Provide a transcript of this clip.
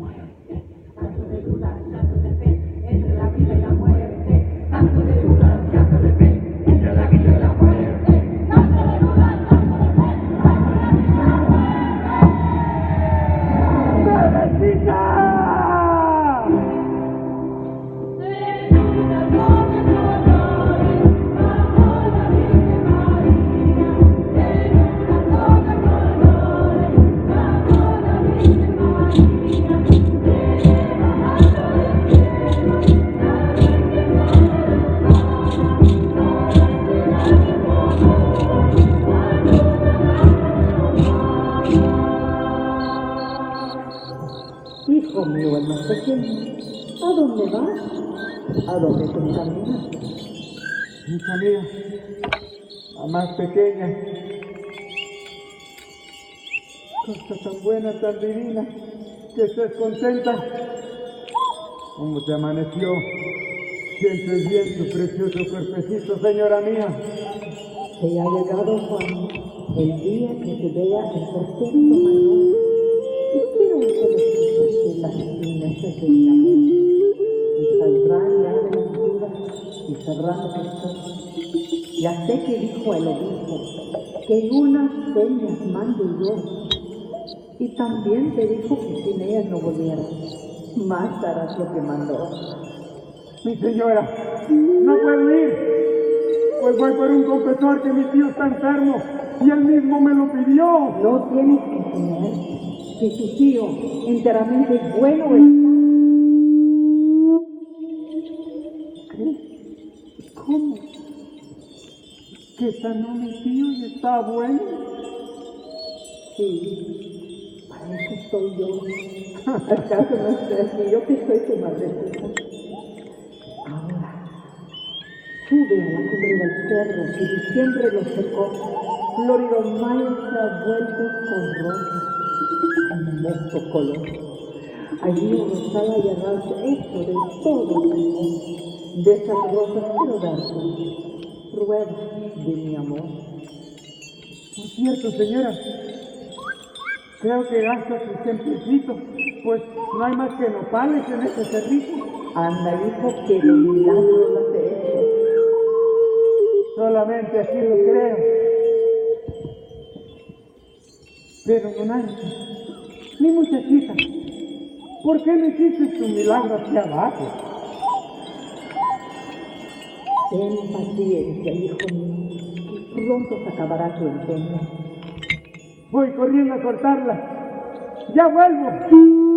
muerte. Tanto de duda, tanto de fe, entre la vida y la muerte. Tanto de duda, tanto de fe, entre la vida y la muerte. Tanto de duda, tanto de fe, entre la vida y la muerte. ¡Bebecita! Hijo mío, el más pequeño, ¿a dónde vas? ¿A dónde te encaminas? Hija mía, la más pequeña, cosa tan buena, tan divina, que estés contenta. ¿Cómo te amaneció? Sientes bien tu precioso cuerpecito, señora mía. Te ha llegado, Juan, el día que te vea el perfecto mayor. Y quiero que despejes las meses de mi amor. Y saldrán ya de las dudas y cerrarán los ojos. Ya sé que dijo el obispo que en unas señas mando yo. Y también te dijo que sin ellas no volvieras. Más harás lo que mandó. Mi señora, no puedo ir, pues voy por un confesor que mi tío está enfermo y él mismo me lo pidió. No tienes que temer que tu tío enteramente bueno está. ¿Qué? ¿Cómo? ¿Que sanó mi tío y está bueno? Sí, para eso estoy yo. ¿Acaso no crees que yo que soy tu madrecita? Ahora, sube a la cumbre del cerro que diciembre lo secó. Florido mayo se ha vuelto con rosas, hermoso color. Allí un rosal y arrastre hecho de todo el mundo. De esas rosas quiero darte prueba de mi amor. Por cierto, señora, creo que gasta su tiempecito, pues no hay más que nopales en este cerrito. Anda, hijo, que de milagros hace eso. Solamente así lo creo. Pero, don Ángel, mi muchachita, ¿por qué no hiciste tu milagro hacia abajo? Ten paciencia, hijo mío, que pronto se acabará tu empeño. Voy corriendo a cortarla. ¡Ya vuelvo!